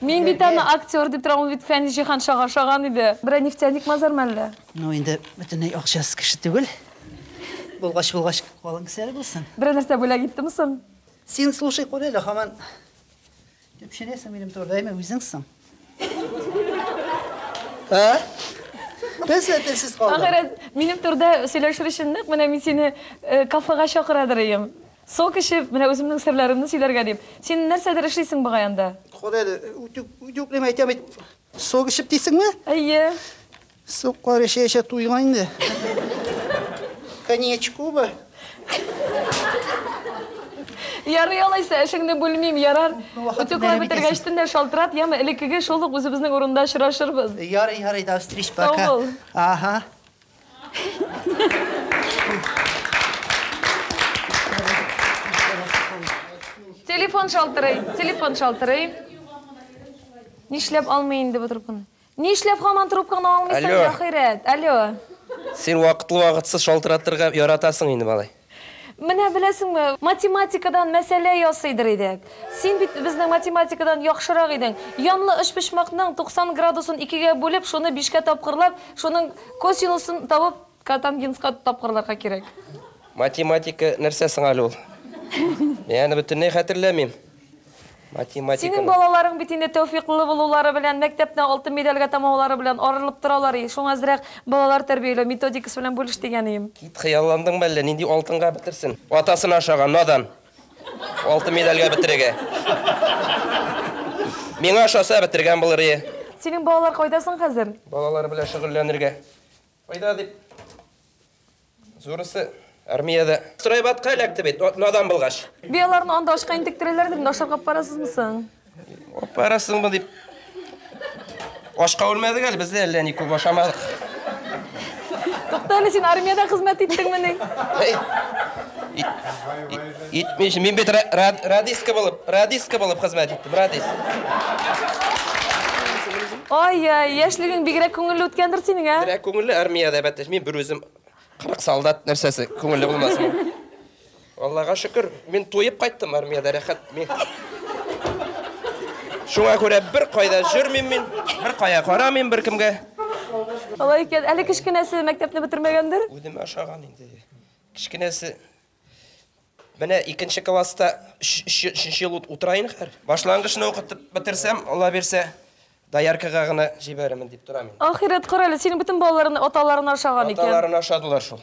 Мин бит аны актер дип торам, ул бит Фәнис Җиһан шаган иде. Бер нефтяник мазармы әллә? Ну, инде бөтенләй акчасы кеше түгел. Булгач калын кесәле булсын. Бер нәрсә бүләк иттеме соң? Син слушай, Коля, һаман төпшенәсең минем турдаймы үзеңсең? Без телсез калдым. Ахирет, минем турда сөйләшер өчен нык менә мин сине кафега чакырадыр идем. Сол кеше менә үземнең серләремне сөйләргә дип. Син нәрсәдер эшлисең буга янда? Коля, үтүклем әйтәм бит. Сог ишеп дисеңме? Әйе. Сог карашәчә туйган инде. Коньячку бы. Ярый алайса, эшеңне бүлмим, ярар. Үтүкләп бетергәчтен дә шалтырат, яме элеккеге шулык үзебезнең урында очрашырбыз. Ярый, до встречи, пока. Ага. Телефон шалтырый. Нишләп алмый инде бу трубканы? Нишләп һаман трубканы алмыйсың, Ахирет? Алло. Сен вакытлы-вакытсыз шалтыратырга яратасың инде, малай. Менә беләсеңме, математикадан мәсьәлә ясыйдыр идек. Син бит безнең математикадан яхшырак идең. Янлы эш пешмакның 90 градусын 2гә бүлеп, шуны 5кә тапкырлап, шуның косинусын табып, котангенска тапкырларга кирәк. Математика нәрсә соң әле ул? Мен бөтенләй хәтерләмим. Математика. Синең балаларың бит инде тәүфиклы булулары белән, мәктәптә алтын медальгә тамамлаулары белән арылып торалар. Шуңа әзрәк балалар тәрбияләү методикасы белән бүлеш дигәнем. Кит хыялландың мәллә, нинди алтынга бетерсен? Атасын ашаган надан. Алтын медальгә бетерегә. Миңа ашаса бетергән булыр ие. Синең балалар кайдасың хәзер? Балалар белән шөгыльләнергә. Кайда дип? Зурысы армияда. Стройбатка эләкте бит, надан булгач. Бияларны анда ашка интектерәләр дип, ашарга барасызмы соң? Барасыңмы дип. Ашка үлмәдек әле, без әллә ни күп ашамадык. Тукта әле, син армияда хезмәт иттеңме? Итмеш, мин бит радистка булып хезмәт иттем, радист. Ой, яшьлегең бигрәк күңелле үткәндер синең, ә? Бигрәк күңелле армияда бәттәш. Мин бер үзем 40 солдат нәрсәсе күңелле булмасын. Аллага шөкер, мин туеп кайттым армияда рәхәт. Шуңа күрә бер кайда җөрмим мин, бер кая карамыйм бер кемгә. Алай икән, әле кичкенәсе мәктәпне бетермәгәндер? Үзем ашаган инде. Кичкенәсе менә 2нче класста 3нче ел утырайын хәр. Башлангычны укытып бетерсәм, Алла бирсә, даяркага гына җибәремен дип торам мин. Ахирәт кара әле, синең бөтен балаларың аталарына ашаган икән. Аталарына ашадылар шул.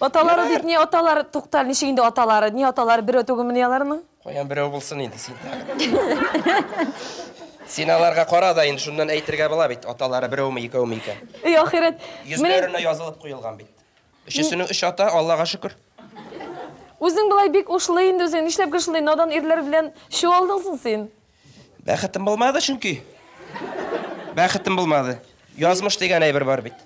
Аталары дип не аталары туктал, ничек инде аталары? Не аталары берәү түгелме аларның? Каян берәү булсын инде син. Син аларга кара да инде шуннан әйтергә була бит. Аталары берәүме, икәүме икән. Эй, ахирәт. Йөзләренә язылып куелган бит. Өчесенең 3 ата, Аллага шөкер. Үзең булай бик ушлы инде үзең, нишләп кышлый? Надан ирләр белән шу алдыңсың син? Бәхетем булмады чөнки. Бәхетем булмады. Язмыш дигән әйбер бар бит.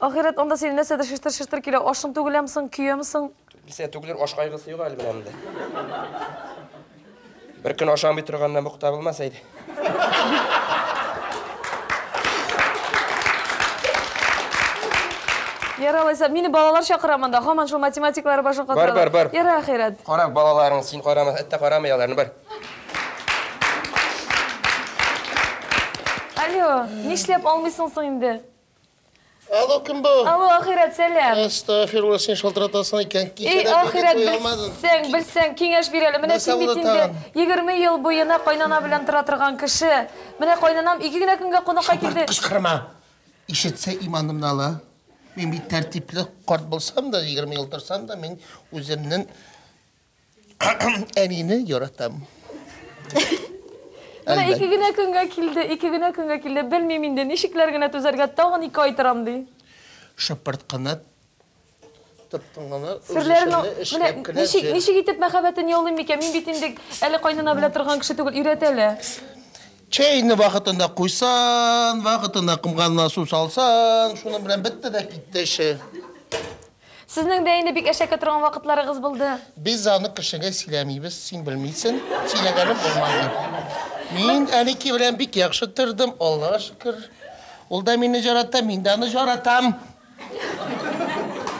Ахирәт, онда син нәрсәдә шыштыр-шыштыр килә, ашың түгеләмсең, көемсең? Билсә түгелер, аш кайгысы юк әле беләм дә. Бер көн ашамый торганнан бу кыта булмас иде. Яралайса, мине балалар чакырамын да, һаман шул математиклар башын катыралар. Бар. Яра, ахирәт. Кара балаларың, син карама, әтә карамаяларны бар. Алло, нишләп алмыйсың соң инде? Алло, кім бу? Алло, ахирәт, сәлам. Астагфирулла, сен шалтыратасың икән. Эй, ахирәт, белсәң, киңәш бирәле. Менә син бит инде 20 ел буена кайнана белән тора торган кеше. Менә кайнанам 2 генә көнгә кунакка килде. Кычкырма. Ишетсә иманымны ала. Мин бит тәртипле карт булсам да, 20 ел торсам да, мин үземнең әнине яратам. Менә 2 генә көнгә килде. Белмим инде, ничекләр генә түзәргә, тагын 2 ай торам ди. Шыпырт кына тоттың гына. Серләрне, ничек итеп мәхәббәтен яулыйм микән? Мин бит инде әле кайнана белән торган кеше түгел, өйрәт әле. Чәйне вакытында куйсан, вакытында кымганына су салсан, шуның белән бетте дә китте эше. Сезнең дә инде бик әшәкә торган вакытларыгыз булды. Без аны кешегә сөйләмибез, син белмисең. Сөйләгәнем булмады. Мин әлеки белән бик яхшы тордым, Аллага шөкер. Ул да мине жарата, мин дә аны жаратам.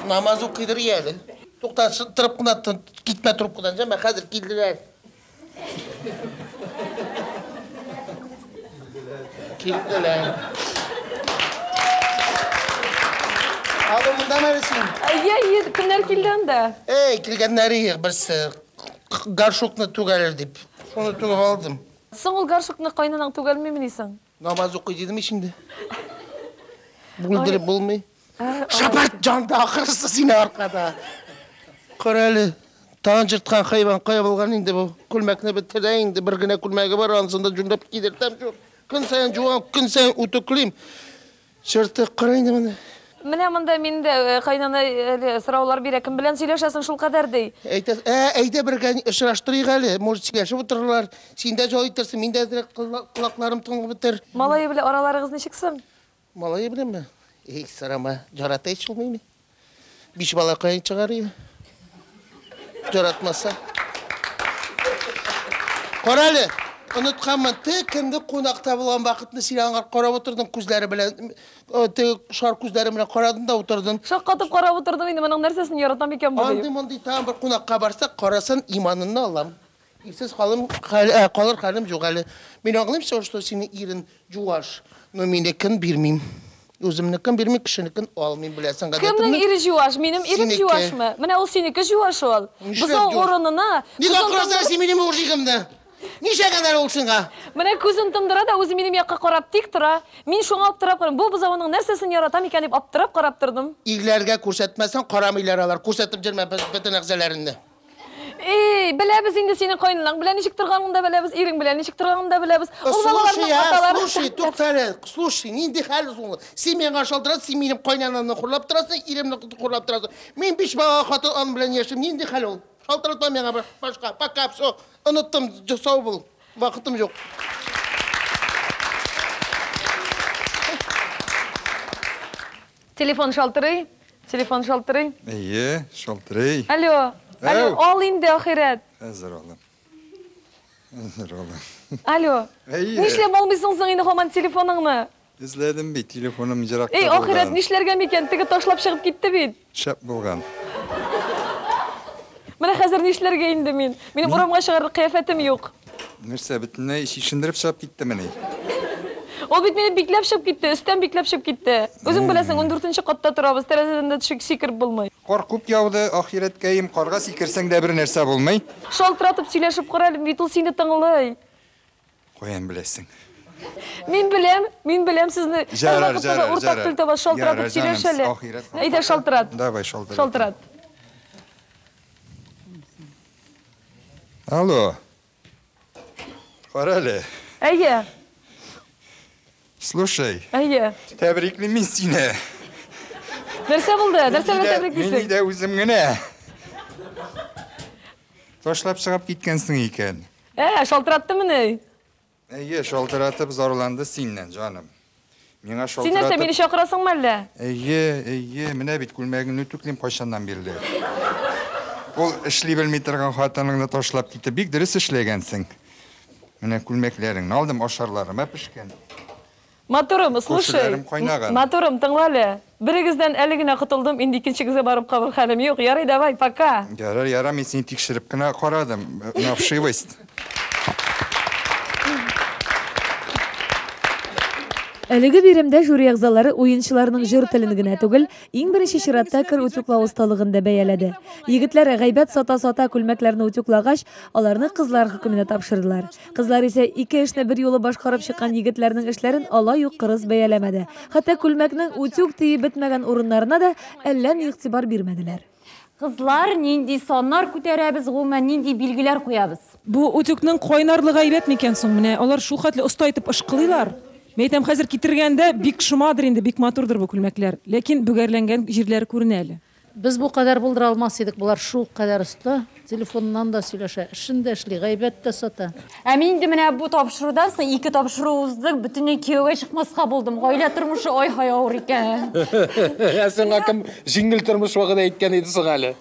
Намаз укыйдыр әле. Тукта, торып кына китмә трубкадан, җәмә хәзер килделәр. Килделәр. Алло, монда мәрсин. Я, кемнәр килде анда? Эй, килгәннәре берсе гаршокны түгәлер дип. Шуны түгеп алдым. Соң ул гаршокны кайнанаң түгелме дисең? Намаз укый дидем инде. Бүлдереп булмый. Шапарт җанда ахырсы сине аркада. Каралы, тан җырткан хайван кая булган инде бу? Күлмәкне бетерә инде, бер генә күлмәге бар, ансында җүндәп кидертәм шул. Көн саен җуам, көн саен утыклыйм. Чырты кырыйны менә. Менә монда мин дә кайнана сораулар бирә, кем белән сөйләшәсең шул кадәр ди. Әйдә бергә очраштырыйк әле, может сөйләшеп утырырлар. Син дә җай итәрсең, мин дә колакларым тыңлап бетер. Малае белән араларыгыз ничек соң? Малае беләнме? Эй, сарама, жарата ич булмыймы? 5 бала каян чыгарый? Жаратмаса. Каралы, онытканмын, кемде кунакта булган вакытны син аңа карап утырдың күзләре белән, шар күзләре белән карадың да утырдың. Шаккатып карап утырдым инде, моның нәрсәсен яратам икән бу? Андый тагын бер кунакка барсак, карасын иманынны алам. Ирсез калыр хәлем юк әле. Мин аңлыйм, что синең ирен җуаш, но минекен бирмим. Үземнекен бирмим, кешенекен алмыйм, беләсең гадәтемне. Кемнең ире җуаш? Минем ирем җуашмы? Менә ул синеке җуаш ул. Бузау урынына. Нигә карасың син минем урҗигымны? Нишәгәнәр ул сиңа? Менә күзен тымдыра да үзе минем якка карап тик тора. Мин шуңа аптырап карыйм. Бу бузауның нәрсәсен яратам икән дип аптырап карап тордым. Ирләргә күрсәтмәсәң карамыйлар алар. Күрсәтеп җөрмә бөтен әгъзаларыңны. Эй, беләбез инде синең кайнанаң белән ничек торганыңны да беләбез, ирең белән ничек торганыңны да беләбез. Ул балаларның аталары. Слушай, нинди хәл ул? Син миңа шалтырат, син минем кайнанамны хурлап торасың, иремне хурлап торасың. Мин 5 бала хатын ан белән яшим. Нинди хәл ул? Шалтыратма миңа башка. Пока, всё. Оныттым, сау бул. Вакытым юк. Телефон шалтырый. Әйе, шалтырый. Алло, ал инде ахирәт. Әзер алам. Алло. Нишләп алмыйсың соң инде һаман телефоныңны? İzledim bir telefonum jirakta Ey, ahiret nişlerge miken? Tigi taşlap çıkıp gitti bit. Şap bulgan. Mana hazır nişlerge indi min. Benim uramga çıgarır kıyafetim yok. Nerse bütününe iş işindirip şap gitti meni. Ol bit meni biklep çıkıp gitti. Üstten biklep çıkıp gitti. Özün bilesin 14-nji katda turabız. Terazeden de düşük sikirip bulmay. Korkup yavdı ahiret kayım karga sikirsen de bir nerse bulmay. Şaltıratıp söyleşip qaralım. Bit ol seni tыңlay. Koyan bilesin. Min bilem sizni. Jarar. Ortak til taba şaltıratıp söyleşeli. Ayda şaltırat. Davay şaltırat. Şaltırat. Alo. Karale. Eye. Слушай. Eye. Tebriklimin sine. Nerse buldu? Nerse bile tebriklisin? Meni de özüm gene. Taşlap çıkıp gitkensin iken. Şaltırattı mı ne? Eye şaltıratıp zorlandı sinlen canım. Mena Sen nerse şaltıratıp... beni şakırasın mı elle? Eye, mine bit gülmegin nütükliyim paşandan birli. Ol işli bilmey turgan hatanыңды taşlap gitti. Bik dürüst işlegensin. Mine gülmeklerin aldım aşarlarıma pişken. Motorum, слушай. Koşularım kaynagan. Motorum, tыңлалы. Birigizden eligine kutuldım, indi ikinchigize barıp kabul halim yok. Yaray davay, пока. Yarar, men seni tekşirip kına qaradım. Nafşıyvayst. Әлеге биремдә жюри әгъзалары уенчыларның җыр телен генә түгел, иң беренче чиратта кыр үтүклау осталыгын да бәяләде. Егетләр гайбәт сата-сата күлмәкләрне үтүклагач, аларны кызлар хөкеменә тапшырдылар. Кызлар исә ике эшне бер юлы башкарып чыккан егетләрнең эшләрен алай ук кырыс бәяләмәде. Хәтта күлмәкнең үтүк тиеп бетмәгән урыннарына да әллә ни игътибар бирмәделәр. Кызлар, нинди саннар күтәрәбез, гомумән нинди билгеләр куябыз? Бу үтүкнең кайнарлыгы әйбәт микән соң менә? Алар шул хәтле оста итеп ышкылыйлар. Мәйтәм хәзер китергәндә бик шомадыр инде, бик матурдыр бу күлмәкләр. Ләкин бүгәрләнгән җирләре күренә әле. Без бу кадәр булдыра алмас идек. Булар шул кадәр оста. Телефоннан да сөйләшә, эшендә эшли, гайбәт тә сата. Мин инде менә бу тапшырудан соң ике тапшыру уздык, бөтенләй кияүгә чыкмаска булдым. Гаилә тормышы ай-һай авыр икән. Сиңа кем җиңел тормыш вакыты әйткән иде соң әле?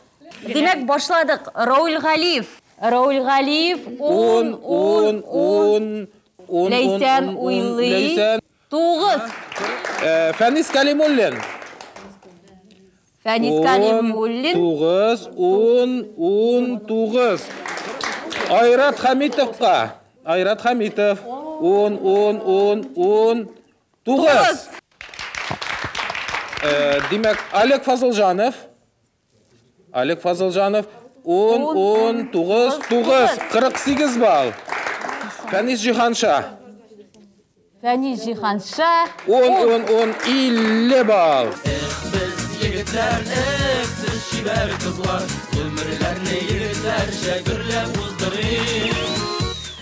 Демәк, башладык. Раул Галиев. Раул Галиев 10 Ләйсән уйлый. 9. Фәнис Калимуллин. Фәнис Калимуллин. 9. Айрат Хамитовка. Айрат Хамитов. 10. 9. Демәк, Олег Фазылжанов. 10. 48 балл. Фәнис Җиһанша. Фәнис Җиһанша. 10. 50 балл. Biz yigitler siz şiber kızlar, ömürlerini yigitlerce gürlep uzdırayım.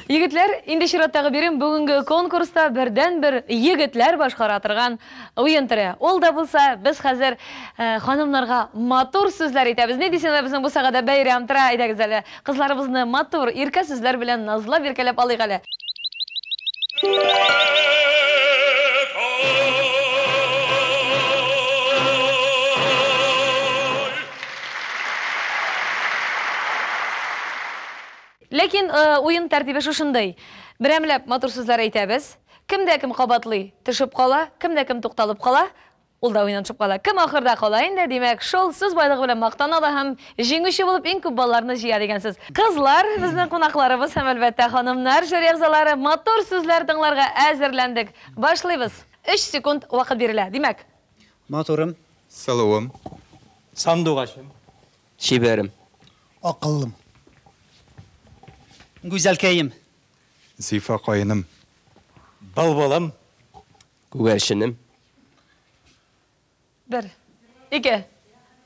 Егетләр, инде чираттагы бирим бүгенге конкурста бердән бер егетләр башкара торган уен төре. Ул да булса, без хәзер ханымнарга матур сүзләр әйтәбез. Ни дисеңләр, безнең бу сагада бәйрәм тора, әйдәгез әле. Кызларыбызны матур, иркә сүзләр белән назлап иркәләп алыйк әле. Ләкин уен тәртибе шушындай. Берәмләп матур сүзләр әйтәбез. Кемдә кем кабатлый, төшеп кала, кемдә кем тукталып кала, ул да уйнап чыгып кала. Кем ахырда кала инде, димәк, шул сүз байлыгы белән мактана да һәм җиңүче булып иң күп балларны җыя дигән сүз. Кызлар, безнең кунакларыбыз һәм әлбәттә ханымнар, жюри әгъзалары, матур сүзләр тыңларга әзерләндек. Башлыйбыз. 3 секунд вакыт бирелә. Димәк, Матурым. Салуым. Сандугашым. Шибәрем. Акыллым. Güzelkeyim. Зифа кайным. Балбалам. Күгәрченем. 1, 2,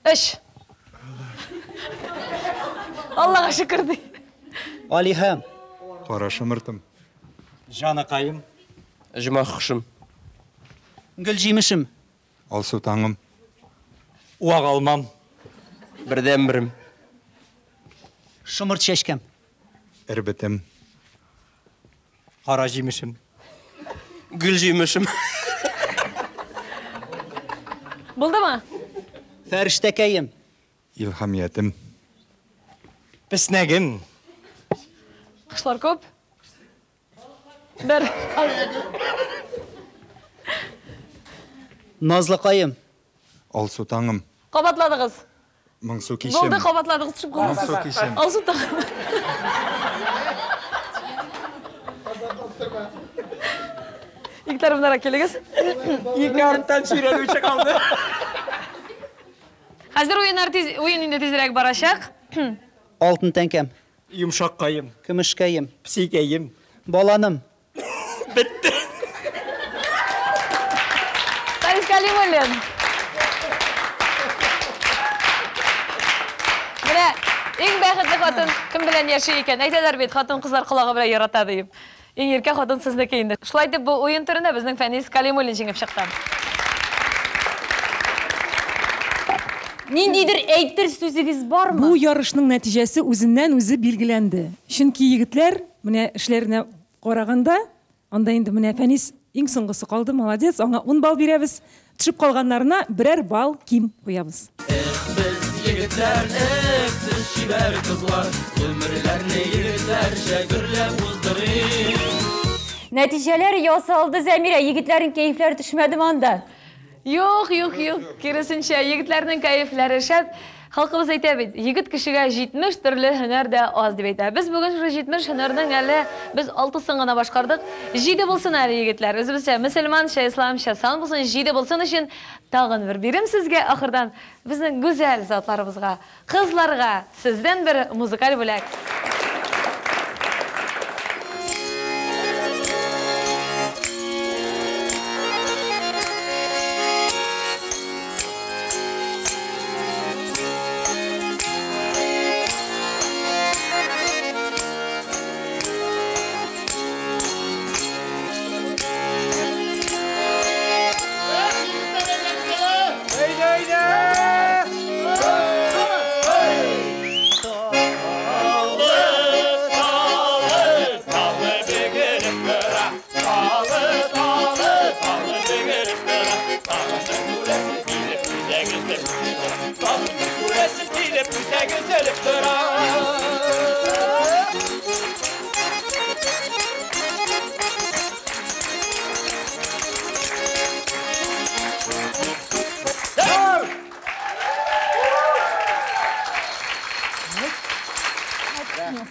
3. Аллаға шүкір ди. Алиһәм. Карашымыртым. Жанакайым. Жұмахышым. Гүлҗимешем. Алсу таңым. Уагалмам. Бірден бірім. Шымырт чәшкәм. Әрбетім. Қара жемішім. Гүл жемішім. Болды ма? Фәрештәкәйем. Илһамиятым. Піснәгім. Қышлар көп? 1. Назлыкайым. Алсу таңым. Қабатладығыз. Моңсу кешем. Болды, қабатладығыз түсіп қалдыңыз. Моңсу кешем. Алсу таңым. İlk taraflara келегіз. Екі арттан сүйрелуші қалды. Қазір ойын енді тезірек барашақ. Алтын тәңкем. Yumuşak kayım. Күмішкәйім. Псикейім. Баланым. Бітті. Танис Калимуллин. Міне, ең бәқітлі қатын кім білен яшы екен. Әйтелер бет, қатын қызлар құлағы біле ярата дейіп. Ең ерке қатын сізді кейінді. Шылай деп бұл ойын түрінде біздің Фәнис Калимуллин жеңіп шықты. Нендейдір әйттір сөзіңіз бар ма? Бұл ярышның нәтижесі өзінен өзі белгіленді. Чөнки егетлер міне эшләренә қарағанда, анда енді міне Фәнис ең соңғысы қалды, молодец. Аңа 10 балл беребез. Төшіп қалғаннарына бірер балл ким қоябыз. Biz yigitler, siz şiber kızlar, ömürlerini yigitlerce gürlep uzdırır. Нәтижелер ясалды, Зәмира. Егетлердің кейіфлері түшмәді манда? Yok. Керісінше, егітлердің кайфлары шәп. Халқымыз айтабейді, егіт кішіге 70 түрлі хөнер де аз деп айтады. Біз бүгін 70 хөнердің әлі біз 6-сын ғана башқардық. 7 болсын әлі егітлер. Өзімізше мұсылманша, исламша сан болсын, 7 болсын үшін тағын бір берем сізге. Ақырдан біздің güzel затларымызға, қызларға сізден бір музыкаль бөлек.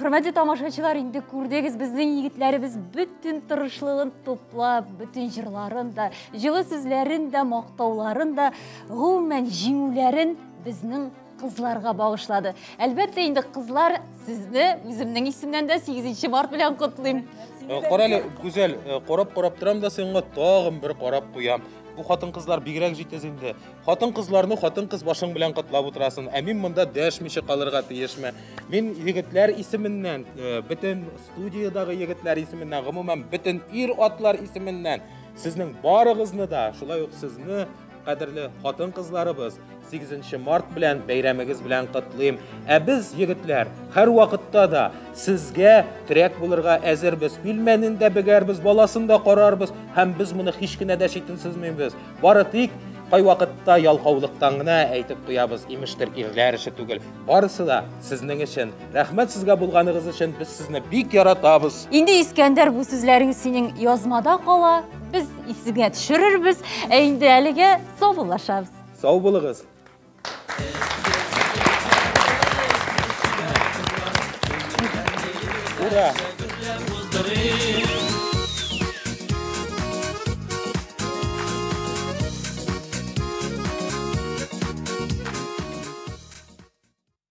Hürmetli tamaşaçılar, indi көрдегіз біздің егітлеріміз бүтін тұрышлығын топлап, бүтін жырларын да, жылы сөзлерін да, мақтауларын да, ғұмән жеңулерін біздің қызларға бағышлады. Әлбәтте, енді қызлар сізді өзімнің исімнен де 8 март білен құтлайым. Қаралы, güzel, қорап тұрам да сенға тағым бір қорап қоям. Бұл қатын қызлар бигрәк жетезінде. Қатын қызларны қатын қыз башың білен құтлап отырасын. Әмин мұнда дәшмеші қалырға тиешме. Мен егітлер исімінен, бүтін студиядағы егітлер исімінен, ғымымен бүтін ир атлар исімінен, сіздің барығызны да, шулай оқ сізні қадірлі қатын қызларыбыз 8 март білән бәйрәмігіз білән құтлайым. Біз егітлер әр уақытта да сізге тірек болырға әзірбіз, білменінде бігербіз, баласында қарарбыз, һәм біз мұны хишкіне дә шетінсізмейміз. Бары тек қай уақытта ялқаулықтаңына әйтіп қоябыз, иміштір ирлер іші түгіл. Барысы да сіздің үшін, рәхмет сізге болғанығыз үшін біз сізні бик яратабыз. Енді Искәндер, бұл сөзлеріңіз сенің язмада қала, біз исіңе түшірірбіз, әйінді әліге сау болашабыз. Сау болығыз. Ура!